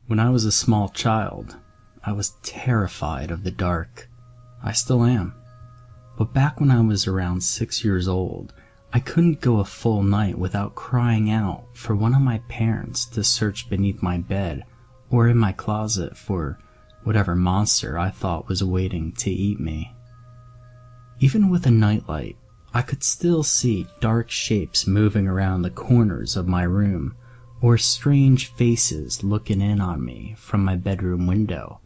When I was a small child, I was terrified of the dark. I still am. But back when I was around 6 years old, I couldn't go a full night without crying out for one of my parents to search beneath my bed or in my closet for whatever monster I thought was waiting to eat me. Even with a nightlight, I could still see dark shapes moving around the corners of my room, or strange faces looking in on me from my bedroom window.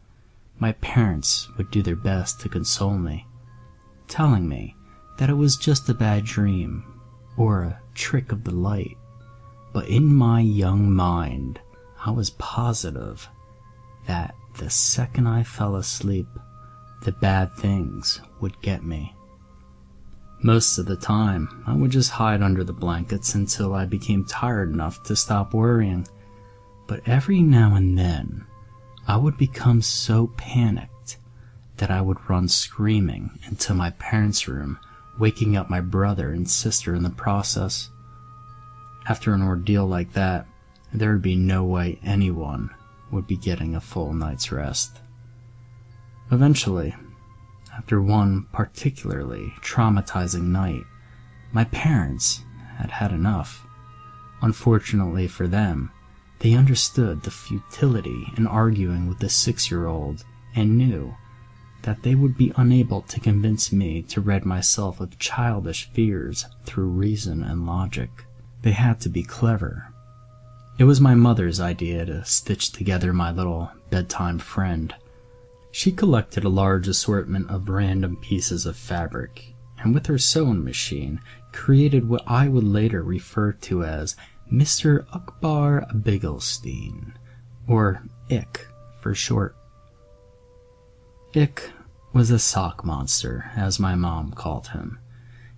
My parents would do their best to console me, telling me that it was just a bad dream or a trick of the light. But in my young mind, I was positive that the second I fell asleep, the bad things would get me. Most of the time, I would just hide under the blankets until I became tired enough to stop worrying. But every now and then, I would become so panicked that I would run screaming into my parents' room, waking up my brother and sister in the process. After an ordeal like that, there would be no way anyone would be getting a full night's rest. Eventually, after one particularly traumatizing night, my parents had had enough. Unfortunately for them, they understood the futility in arguing with the 6-year-old and knew that they would be unable to convince me to rid myself of childish fears through reason and logic. They had to be clever. It was my mother's idea to stitch together my little bedtime friend. She collected a large assortment of random pieces of fabric, and with her sewing machine, created what I would later refer to as Mr. Ickbarr Bigelsteine, or Ick for short. Ick was a sock monster, as my mom called him.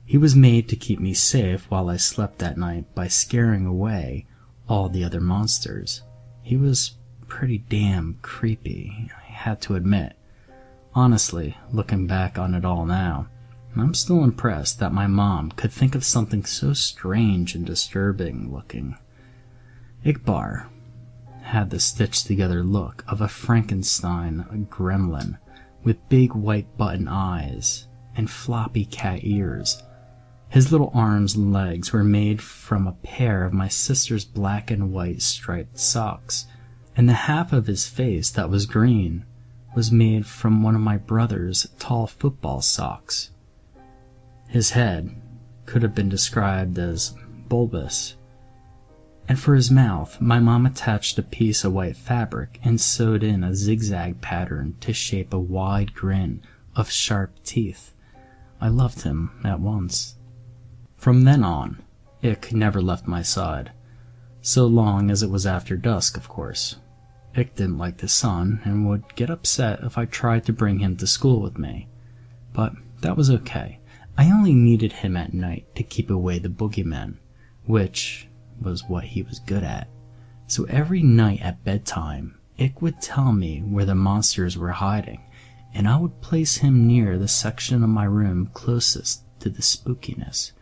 He was made to keep me safe while I slept that night by scaring away all the other monsters. He was pretty damn creepy, I had to admit. Honestly, looking back on it all now, I'm still impressed that my mom could think of something so strange and disturbing looking. Ickbarr had the stitched together look of a Frankenstein gremlin with big white button eyes and floppy cat ears. His little arms and legs were made from a pair of my sister's black and white striped socks, and the half of his face that was green was made from one of my brother's tall football socks. His head could have been described as bulbous, and for his mouth, my mom attached a piece of white fabric and sewed in a zigzag pattern to shape a wide grin of sharp teeth. I loved him at once. From then on, Ick never left my side, so long as it was after dusk, of course. Ick didn't like the sun and would get upset if I tried to bring him to school with me. But that was okay. I only needed him at night to keep away the boogeymen, which was what he was good at. So every night at bedtime, Ick would tell me where the monsters were hiding, and I would place him near the section of my room closest to the spookiness.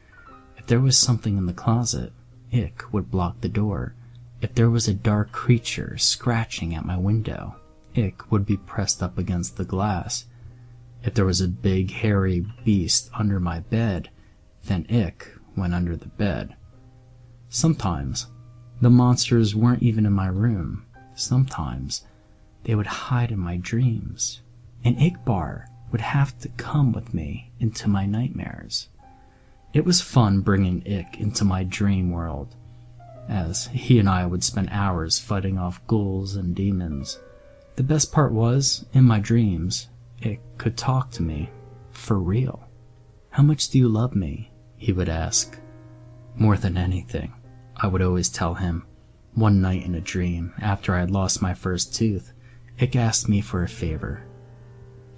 If there was something in the closet, Ick would block the door. If there was a dark creature scratching at my window, Ick would be pressed up against the glass. If there was a big hairy beast under my bed, then Ick went under the bed. Sometimes, the monsters weren't even in my room. Sometimes, they would hide in my dreams, and Ickbarr would have to come with me into my nightmares. It was fun bringing Ick into my dream world, as he and I would spend hours fighting off ghouls and demons. The best part was, in my dreams, Ick could talk to me, for real. "How much do you love me?" he would ask. "More than anything," I would always tell him. One night in a dream, after I had lost my first tooth, Ick asked me for a favor.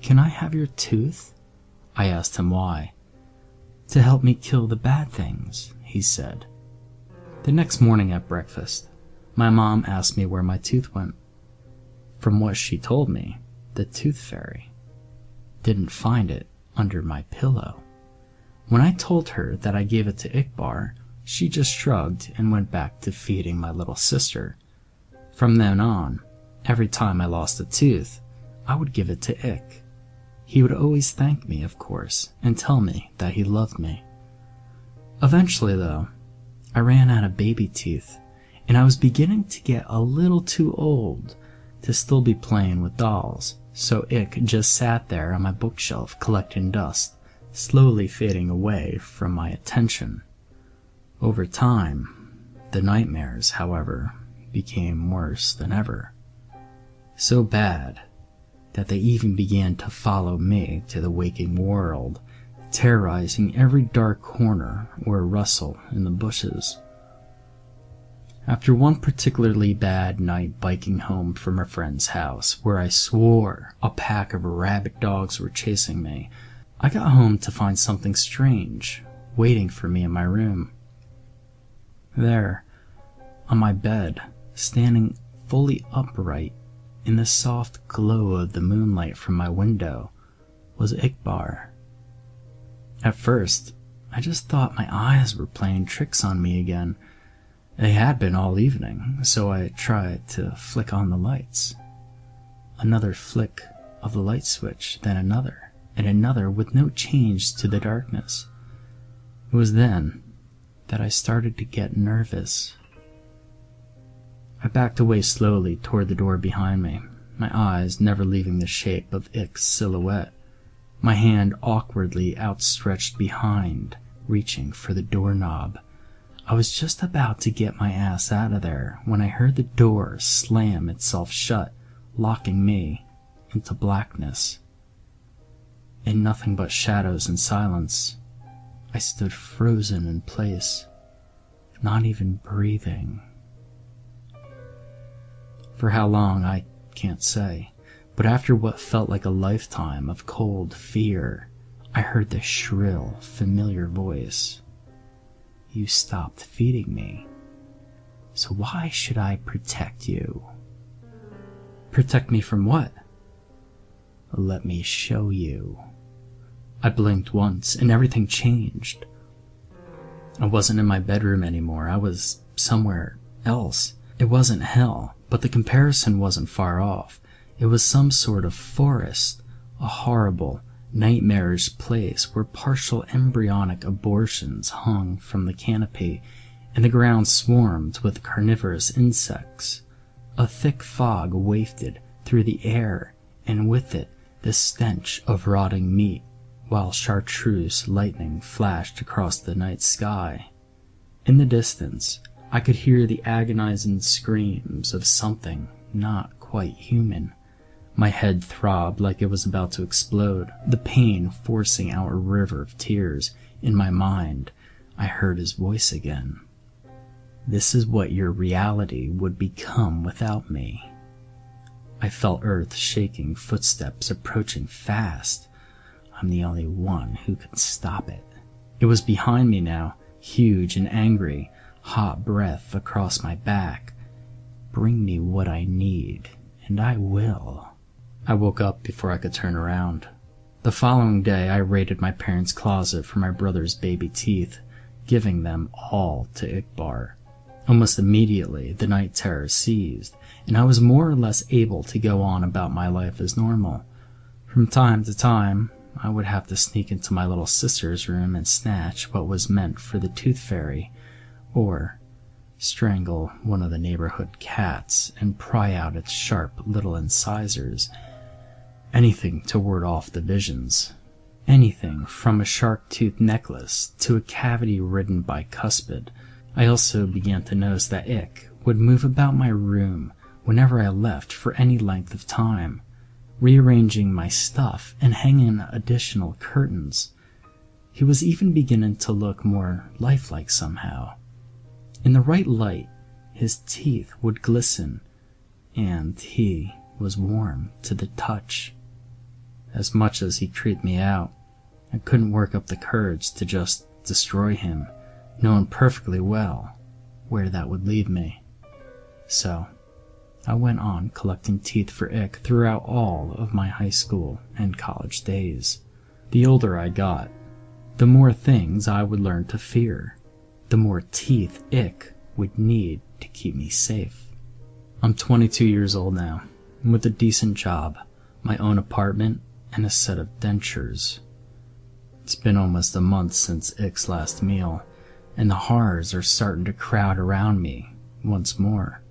"Can I have your tooth?" I asked him why. "To help me kill the bad things," he said. The next morning at breakfast, my mom asked me where my tooth went. From what she told me, the tooth fairy didn't find it under my pillow. When I told her that I gave it to Ickbarr, she just shrugged and went back to feeding my little sister. From then on, Every time I lost a tooth, I would give it to Ick. He would always thank me, of course, and tell me that he loved me. Eventually, though, I ran out of baby teeth, and I was beginning to get a little too old to still be playing with dolls, so Ick just sat there on my bookshelf collecting dust, slowly fading away from my attention. Over time, the nightmares, however, became worse than ever. So bad that they even began to follow me to the waking world, terrorizing every dark corner or rustle in the bushes. After one particularly bad night biking home from a friend's house, where I swore a pack of rabid dogs were chasing me, I got home to find something strange waiting for me in my room. There, on my bed, standing fully upright in the soft glow of the moonlight from my window, was Ickbarr. At first, I just thought my eyes were playing tricks on me again. They had been all evening, so I tried to flick on the lights. Another flick of the light switch, then another, and another with no change to the darkness. It was then that I started to get nervous. I backed away slowly toward the door behind me, my eyes never leaving the shape of Ick's silhouette, my hand awkwardly outstretched behind, reaching for the doorknob. I was just about to get my ass out of there when I heard the door slam itself shut, locking me into blackness. In nothing but shadows and silence, I stood frozen in place, not even breathing. For how long, I can't say, but after what felt like a lifetime of cold fear, I heard the shrill, familiar voice. You stopped feeding me, so why should I protect you? Protect me from what? Let me show you. I blinked once, and everything changed. I wasn't in my bedroom anymore. I was somewhere else. It wasn't hell, but the comparison wasn't far off. It was some sort of forest, a horrible, nightmarish place where partial embryonic abortions hung from the canopy, and the ground swarmed with carnivorous insects. A thick fog wafted through the air, and with it the stench of rotting meat, while chartreuse lightning flashed across the night sky. In the distance, I could hear the agonizing screams of something not quite human. My head throbbed like it was about to explode, the pain forcing out a river of tears. In my mind, I heard his voice again. This is what your reality would become without me. I felt earth shaking, footsteps approaching fast. I'm the only one who can stop it. It was behind me now, huge and angry, hot breath across my back. Bring me what I need, and I will. I woke up before I could turn around. The following day, I raided my parents' closet for my brother's baby teeth, giving them all to Ickbarr. Almost immediately, the night terror ceased, and I was more or less able to go on about my life as normal. From time to time, I would have to sneak into my little sister's room and snatch what was meant for the tooth fairy, or strangle one of the neighborhood cats and pry out its sharp little incisors. Anything to ward off the visions. Anything from a shark tooth necklace to a cavity ridden by cuspid. I also began to notice that Ick would move about my room whenever I left for any length of time, rearranging my stuff and hanging additional curtains. He was even beginning to look more lifelike somehow. In the right light, his teeth would glisten, and he was warm to the touch. As much as he creeped me out, I couldn't work up the courage to just destroy him, knowing perfectly well where that would leave me. So, I went on collecting teeth for Ick throughout all of my high school and college days. The older I got, the more things I would learn to fear, the more teeth Ick would need to keep me safe. I'm 22 years old now, with a decent job, my own apartment, and a set of dentures. It's been almost a month since Ick's last meal, and the horrors are starting to crowd around me once more.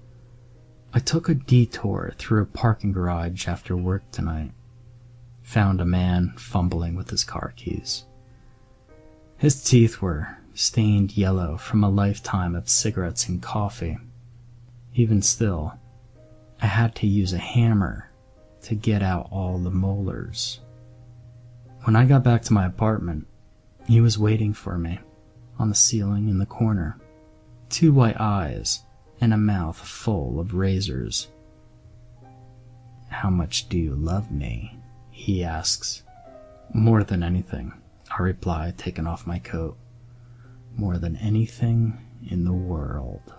I took a detour through a parking garage after work tonight. Found a man fumbling with his car keys. His teeth were stained yellow from a lifetime of cigarettes and coffee. Even still, I had to use a hammer to get out all the molars. When I got back to my apartment, he was waiting for me on the ceiling in the corner, 2 white eyes and a mouth full of razors. "How much do you love me?" he asks. "More than anything," I reply, taking off my coat. "More than anything in the world."